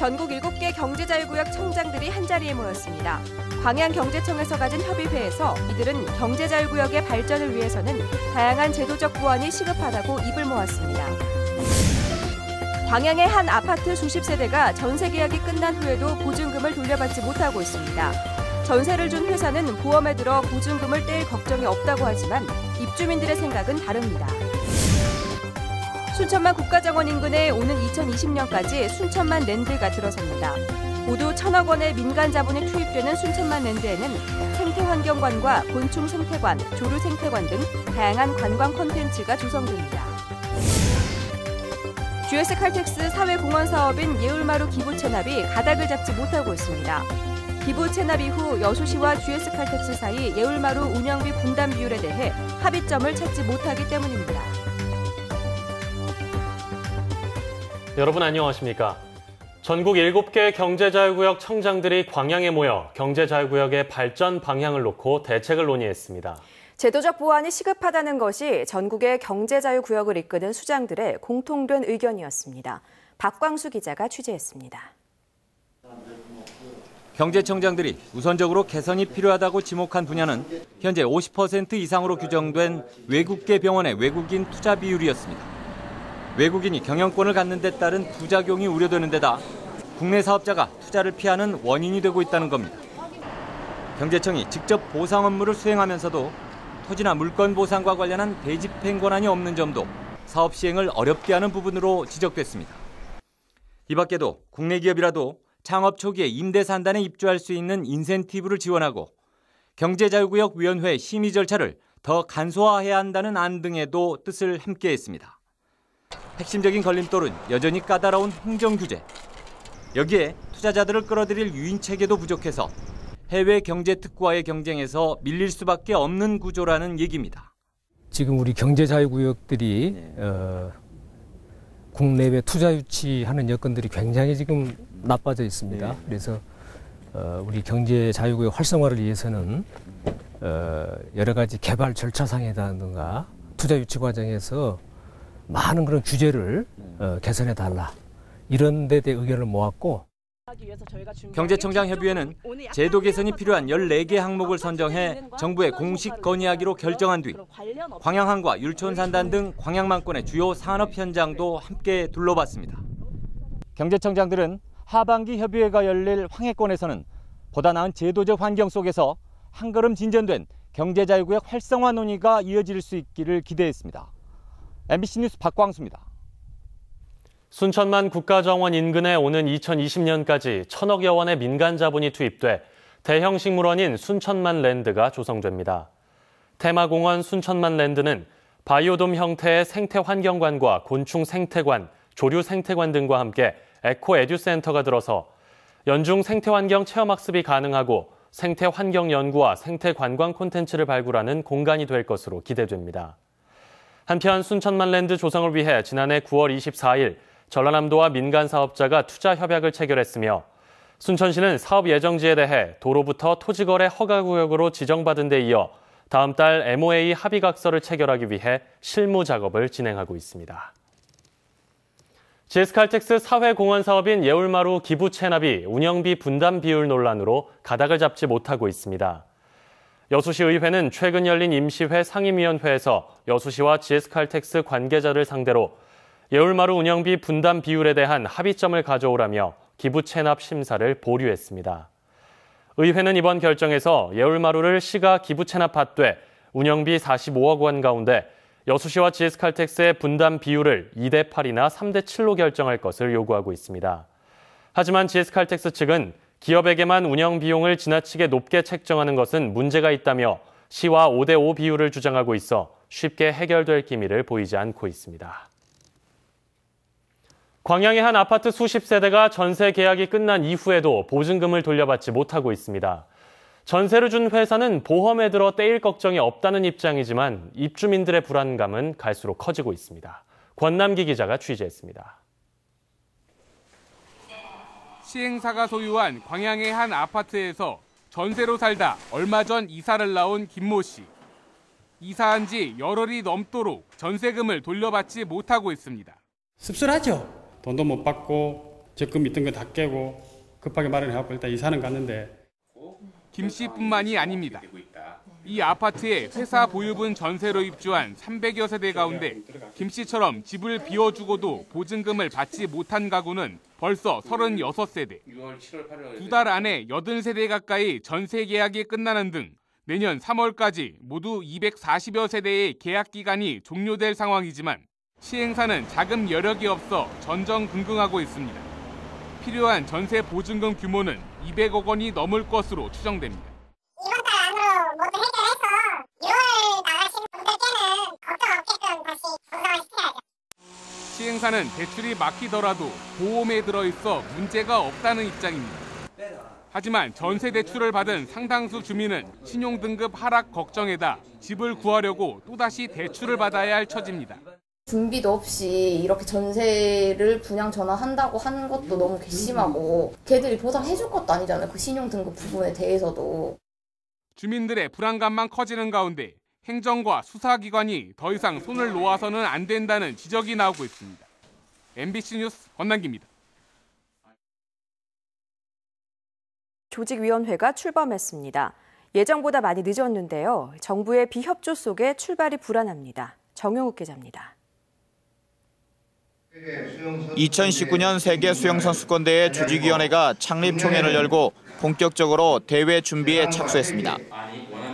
전국 7개 경제자유구역 청장들이 한자리에 모였습니다. 광양경제청에서 가진 협의회에서 이들은 경제자유구역의 발전을 위해서는 다양한 제도적 보완이 시급하다고 입을 모았습니다. 광양의 한 아파트 수십 세대가 전세 계약이 끝난 후에도 보증금을 돌려받지 못하고 있습니다. 전세를 준 회사는 보험에 들어 보증금을 떼일 걱정이 없다고 하지만 입주민들의 생각은 다릅니다. 순천만 국가정원 인근에 오는 2020년까지 순천만 랜드가 들어섭니다. 모두 1,000억 원의 민간 자본이 투입되는 순천만 랜드에는 생태환경관과 곤충생태관, 조류생태관 등 다양한 관광 콘텐츠가 조성됩니다. GS칼텍스 사회공헌 사업인 예울마루 기부 체납이 가닥을 잡지 못하고 있습니다. 기부 체납 이후 여수시와 GS칼텍스 사이 예울마루 운영비 분담 비율에 대해 합의점을 찾지 못하기 때문입니다. 여러분 안녕하십니까? 전국 7개 경제자유구역 청장들이 광양에 모여 경제자유구역의 발전 방향을 놓고 대책을 논의했습니다. 제도적 보완이 시급하다는 것이 전국의 경제자유구역을 이끄는 수장들의 공통된 의견이었습니다. 박광수 기자가 취재했습니다. 경제청장들이 우선적으로 개선이 필요하다고 지목한 분야는 현재 50% 이상으로 규정된 외국계 병원의 외국인 투자 비율이었습니다. 외국인이 경영권을 갖는 데 따른 부작용이 우려되는 데다 국내 사업자가 투자를 피하는 원인이 되고 있다는 겁니다. 경제청이 직접 보상 업무를 수행하면서도 토지나 물건 보상과 관련한 대집행 권한이 없는 점도 사업 시행을 어렵게 하는 부분으로 지적됐습니다. 이 밖에도 국내 기업이라도 창업 초기에 임대 산단에 입주할 수 있는 인센티브를 지원하고 경제자유구역위원회 심의 절차를 더 간소화해야 한다는 안 등에도 뜻을 함께했습니다. 핵심적인 걸림돌은 여전히 까다로운 행정규제. 여기에 투자자들을 끌어들일 유인체계도 부족해서 해외 경제특구와의 경쟁에서 밀릴 수밖에 없는 구조라는 얘기입니다. 지금 우리 경제자유구역들이 국내외 투자 유치하는 여건들이 굉장히 지금 나빠져 있습니다. 그래서 우리 경제자유구역 활성화를 위해서는 여러 가지 개발 절차상이라든가 투자 유치 과정에서 많은 그런 규제를 개선해달라. 이런 데 대해 의견을 모았고 경제청장협의회는 제도 개선이 필요한 14개 항목을 선정해 정부에 공식 건의하기로 결정한 뒤 광양항과 율촌산단 등 광양만권의 주요 산업 현장도 함께 둘러봤습니다. 경제청장들은 하반기 협의회가 열릴 황해권에서는 보다 나은 제도적 환경 속에서 한 걸음 진전된 경제자유구역 활성화 논의가 이어질 수 있기를 기대했습니다. MBC 뉴스 박광수입니다. 순천만 국가정원 인근에 오는 2020년까지 1,000억여 원의 민간 자본이 투입돼 대형 식물원인 순천만 랜드가 조성됩니다. 테마공원 순천만 랜드는 바이오돔 형태의 생태환경관과 곤충 생태관, 조류 생태관 등과 함께 에코 에듀센터가 들어서 연중 생태환경 체험학습이 가능하고 생태환경 연구와 생태관광 콘텐츠를 발굴하는 공간이 될 것으로 기대됩니다. 한편 순천만 랜드 조성을 위해 지난해 9월 24일 전라남도와 민간 사업자가 투자 협약을 체결했으며 순천시는 사업 예정지에 대해 도로부터 토지거래 허가구역으로 지정받은 데 이어 다음 달 MOA 합의각서를 체결하기 위해 실무 작업을 진행하고 있습니다. GS칼텍스 사회공헌 사업인 예울마루 기부 체납이 운영비 분담 비율 논란으로 가닥을 잡지 못하고 있습니다. 여수시 의회는 최근 열린 임시회 상임위원회에서 여수시와 GS칼텍스 관계자를 상대로 예울마루 운영비 분담 비율에 대한 합의점을 가져오라며 기부 체납 심사를 보류했습니다. 의회는 이번 결정에서 예울마루를 시가 기부 체납받되 운영비 45억 원 가운데 여수시와 GS칼텍스의 분담 비율을 2대 8이나 3대 7로 결정할 것을 요구하고 있습니다. 하지만 GS칼텍스 측은 기업에게만 운영 비용을 지나치게 높게 책정하는 것은 문제가 있다며 시와 5대 5 비율을 주장하고 있어 쉽게 해결될 기미를 보이지 않고 있습니다. 광양의 한 아파트 수십 세대가 전세 계약이 끝난 이후에도 보증금을 돌려받지 못하고 있습니다. 전세를 준 회사는 보험에 들어 떼일 걱정이 없다는 입장이지만 입주민들의 불안감은 갈수록 커지고 있습니다. 권남기 기자가 취재했습니다. 시행사가 소유한 광양의 한 아파트에서 전세로 살다 얼마 전 이사를 나온 김모 씨. 이사한 지 열흘이 넘도록 전세금을 돌려받지 못하고 있습니다. 씁쓸하죠. 돈도 못 받고 적금 있던 거 다 깨고 급하게 마련해갖고 일단 이사는 갔는데. 김 씨뿐만이 아닙니다. 이 아파트에 회사 보유분 전세로 입주한 300여 세대 가운데 김 씨처럼 집을 비워주고도 보증금을 받지 못한 가구는 벌써 36세대. 2달 안에 80세대 가까이 전세 계약이 끝나는 등 내년 3월까지 모두 240여 세대의 계약 기간이 종료될 상황이지만 시행사는 자금 여력이 없어 전전긍긍하고 있습니다. 필요한 전세 보증금 규모는 200억 원이 넘을 것으로 추정됩니다. 이번 달 안으로 모두 해결해서 6월 나가시는 분들께는 걱정 없게끔 다시 보상을 시켜야죠. 시행사는 대출이 막히더라도 보험에 들어있어 문제가 없다는 입장입니다. 하지만 전세 대출을 받은 상당수 주민은 신용등급 하락 걱정에다 집을 구하려고 또다시 대출을 받아야 할 처지입니다. 준비도 없이 이렇게 전세를 분양 전환한다고 하는 것도 너무 괘씸하고 걔들이 보상해줄 것도 아니잖아요. 그 신용등급 부분에 대해서도. 주민들의 불안감만 커지는 가운데 행정과 수사기관이 더 이상 손을 놓아서는 안 된다는 지적이 나오고 있습니다. MBC 뉴스 권남기입니다. 조직위원회가 출범했습니다. 예정보다 많이 늦었는데요. 정부의 비협조 속에 출발이 불안합니다. 정용욱 기자입니다. 2019년 세계 수영선수권대회 조직위원회가 창립 총회를 열고 본격적으로 대회 준비에 착수했습니다.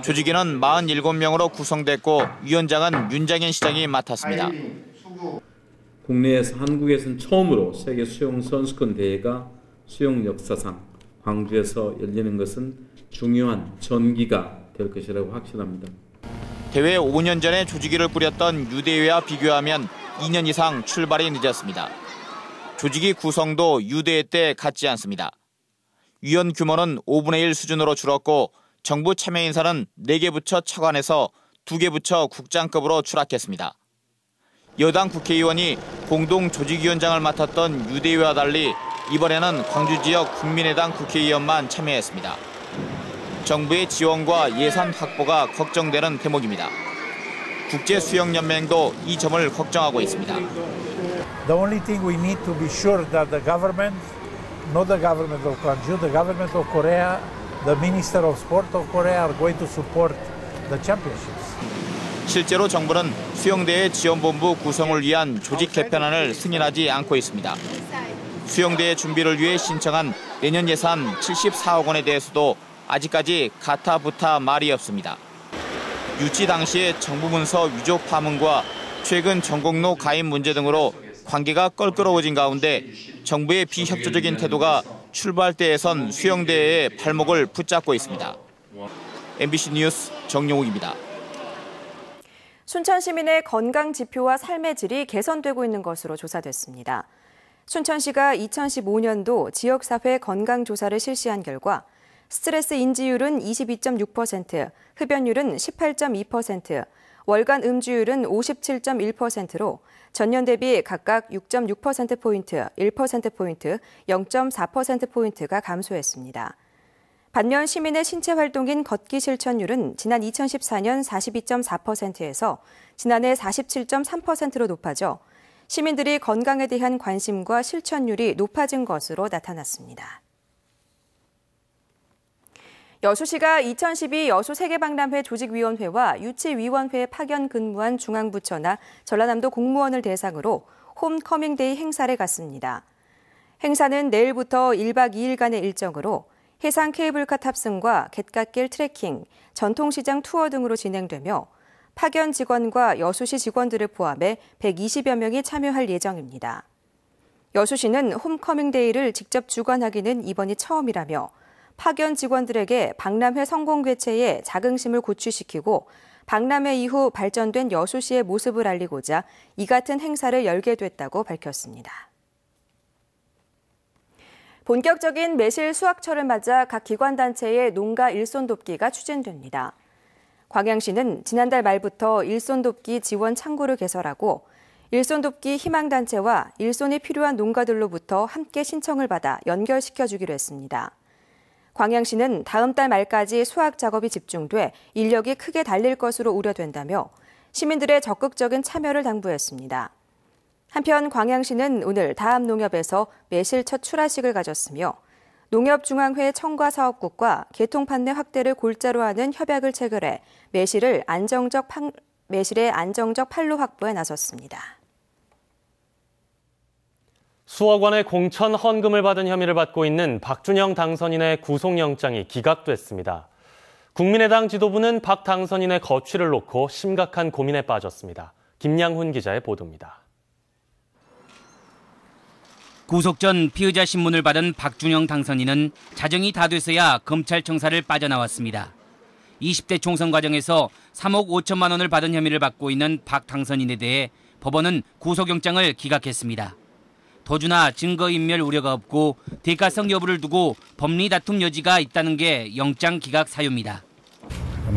조직위는 47명으로 구성됐고 위원장은 윤장현 시장이 맡았습니다. 국내에서 한국에서는 처음으로 세계 수영선수권 대회가 수영 역사상 광주에서 열리는 것은 중요한 전기가 될 것이라고 확신합니다. 대회 5년 전에 조직위를 꾸렸던 유대회와 비교하면 2년 이상 출발이 늦었습니다. 조직위 구성도 유대회 때 같지 않습니다. 위원 규모는 5분의 1 수준으로 줄었고 정부 참여 인사는 4개 부처 차관에서 2개 부처 국장급으로 추락했습니다. 여당 국회의원이 공동 조직위원장을 맡았던 유대회와 달리 이번에는 광주 지역 국민의당 국회의원만 참여했습니다. 정부의 지원과 예산 확보가 걱정되는 대목입니다. 국제수영연맹도 이 점을 걱정하고 있습니다. The only thing we need to be sure that the government, not the government of Gwangju, the government of Korea, the Minister of Sport of Korea are going to support the championships. 실제로 정부는 수영대회 지원본부 구성을 위한 조직 개편안을 승인하지 않고 있습니다. 수영대회 준비를 위해 신청한 내년 예산 74억 원에 대해서도 아직까지 가타부타 말이 없습니다. 유치 당시의 정부 문서 위조 파문과 최근 전공로 가입 문제 등으로 관계가 껄끄러워진 가운데 정부의 비협조적인 태도가 출발대에선 수영대회의 발목을 붙잡고 있습니다. MBC 뉴스 정용욱입니다. 순천 시민의 건강 지표와 삶의 질이 개선되고 있는 것으로 조사됐습니다. 순천시가 2015년도 지역사회 건강조사를 실시한 결과 스트레스 인지율은 22.6%, 흡연율은 18.2%, 월간 음주율은 57.1%로 전년 대비 각각 6.6%포인트, 1%포인트, 0.4%포인트가 감소했습니다. 반면 시민의 신체 활동인 걷기 실천율은 지난 2014년 42.4%에서 지난해 47.3%로 높아져 시민들이 건강에 대한 관심과 실천율이 높아진 것으로 나타났습니다. 여수시가 2012 여수 세계박람회 조직위원회와 유치위원회 파견 근무한 중앙부처나 전라남도 공무원을 대상으로 홈커밍데이 행사를 갖습니다. 행사는 내일부터 1박 2일간의 일정으로 해상 케이블카 탑승과 갯갓길 트레킹, 전통시장 투어 등으로 진행되며 파견 직원과 여수시 직원들을 포함해 120여 명이 참여할 예정입니다. 여수시는 홈커밍데이를 직접 주관하기는 이번이 처음이라며 파견 직원들에게 박람회 성공 개최에 자긍심을 고취시키고 박람회 이후 발전된 여수시의 모습을 알리고자 이 같은 행사를 열게 됐다고 밝혔습니다. 본격적인 매실 수확철을 맞아 각 기관단체의 농가 일손 돕기가 추진됩니다. 광양시는 지난달 말부터 일손 돕기 지원 창구를 개설하고 일손 돕기 희망단체와 일손이 필요한 농가들로부터 함께 신청을 받아 연결시켜주기로 했습니다. 광양시는 다음 달 말까지 수확 작업이 집중돼 인력이 크게 달릴 것으로 우려된다며 시민들의 적극적인 참여를 당부했습니다. 한편 광양시는 오늘 다암농협에서 매실 첫 출하식을 가졌으며 농협중앙회 청과사업국과 개통판매 확대를 골자로 하는 협약을 체결해 매실의 안정적 판로 확보에 나섰습니다. 수억 원의 공천 헌금을 받은 혐의를 받고 있는 박준영 당선인의 구속영장이 기각됐습니다. 국민의당 지도부는 박 당선인의 거취를 놓고 심각한 고민에 빠졌습니다. 김양훈 기자의 보도입니다. 구속 전 피의자 신문을 받은 박준영 당선인은 자정이 다 돼서야 검찰청사를 빠져나왔습니다. 20대 총선 과정에서 3억 5천만 원을 받은 혐의를 받고 있는 박 당선인에 대해 법원은 구속영장을 기각했습니다. 도주나 증거인멸 우려가 없고 대가성 여부를 두고 법리 다툼 여지가 있다는 게 영장 기각 사유입니다.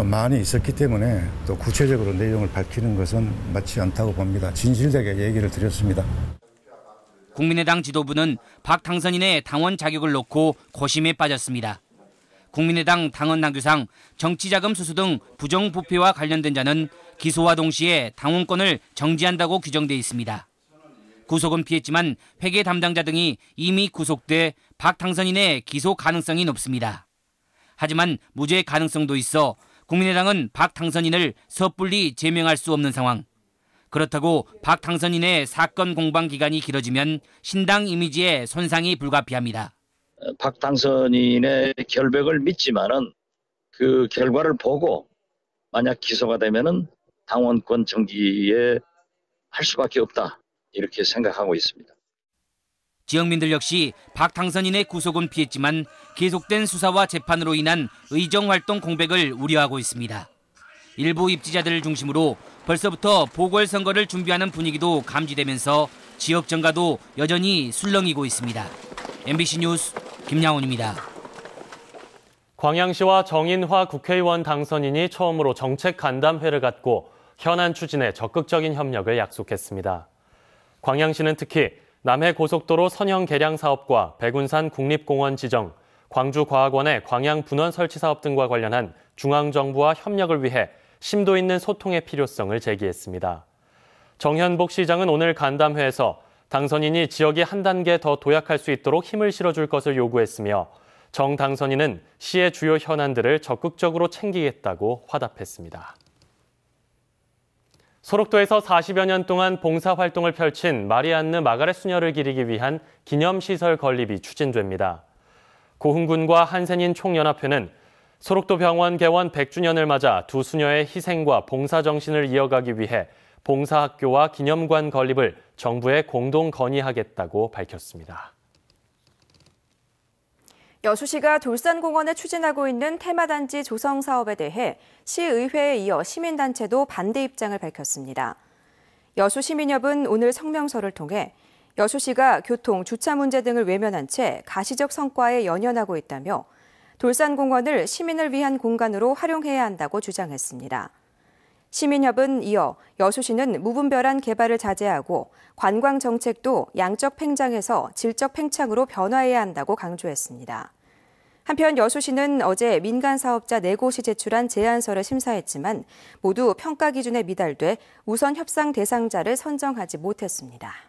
많이 있었기 때문에 또 구체적으로 내용을 밝히는 것은 맞지 않다고 봅니다. 진실되게 얘기를 드렸습니다. 국민의당 지도부는 박 당선인의 당원 자격을 놓고 고심에 빠졌습니다. 국민의당 당원 당규상 정치자금 수수 등 부정부패와 관련된 자는 기소와 동시에 당원권을 정지한다고 규정돼 있습니다. 구속은 피했지만 회계 담당자 등이 이미 구속돼 박 당선인의 기소 가능성이 높습니다. 하지만 무죄 가능성도 있어 국민의당은 박 당선인을 섣불리 제명할 수 없는 상황. 그렇다고 박 당선인의 사건 공방 기간이 길어지면 신당 이미지에 손상이 불가피합니다. 박 당선인의 결백을 믿지만은 그 결과를 보고 만약 기소가 되면은 당원권 정지에 할 수밖에 없다. 이렇게 생각하고 있습니다. 지역민들 역시 박 당선인의 구속은 피했지만 계속된 수사와 재판으로 인한 의정활동 공백을 우려하고 있습니다. 일부 입지자들을 중심으로 벌써부터 보궐선거를 준비하는 분위기도 감지되면서 지역 정가도 여전히 술렁이고 있습니다. MBC 뉴스 김양훈입니다. 광양시와 정인화 국회의원 당선인이 처음으로 정책 간담회를 갖고 현안 추진에 적극적인 협력을 약속했습니다. 광양시는 특히 남해고속도로 선형 개량 사업과 백운산 국립공원 지정, 광주과학원의 광양 분원 설치 사업 등과 관련한 중앙정부와 협력을 위해 심도 있는 소통의 필요성을 제기했습니다. 정현복 시장은 오늘 간담회에서 당선인이 지역이 한 단계 더 도약할 수 있도록 힘을 실어줄 것을 요구했으며 정 당선인은 시의 주요 현안들을 적극적으로 챙기겠다고 화답했습니다. 소록도에서 40여 년 동안 봉사활동을 펼친 마리안느 마가렛 수녀를 기리기 위한 기념시설 건립이 추진됩니다. 고흥군과 한센인 총연합회는 소록도 병원 개원 100주년을 맞아 두 수녀의 희생과 봉사정신을 이어가기 위해 봉사학교와 기념관 건립을 정부에 공동 건의하겠다고 밝혔습니다. 여수시가 돌산공원에 추진하고 있는 테마단지 조성 사업에 대해 시의회에 이어 시민단체도 반대 입장을 밝혔습니다. 여수시민협은 오늘 성명서를 통해 여수시가 교통, 주차 문제 등을 외면한 채 가시적 성과에 연연하고 있다며 돌산공원을 시민을 위한 공간으로 활용해야 한다고 주장했습니다. 시민협은 이어 여수시는 무분별한 개발을 자제하고 관광 정책도 양적 팽장에서 질적 팽창으로 변화해야 한다고 강조했습니다. 한편 여수시는 어제 민간 사업자 4곳이 제출한 제안서를 심사했지만 모두 평가 기준에 미달돼 우선 협상 대상자를 선정하지 못했습니다.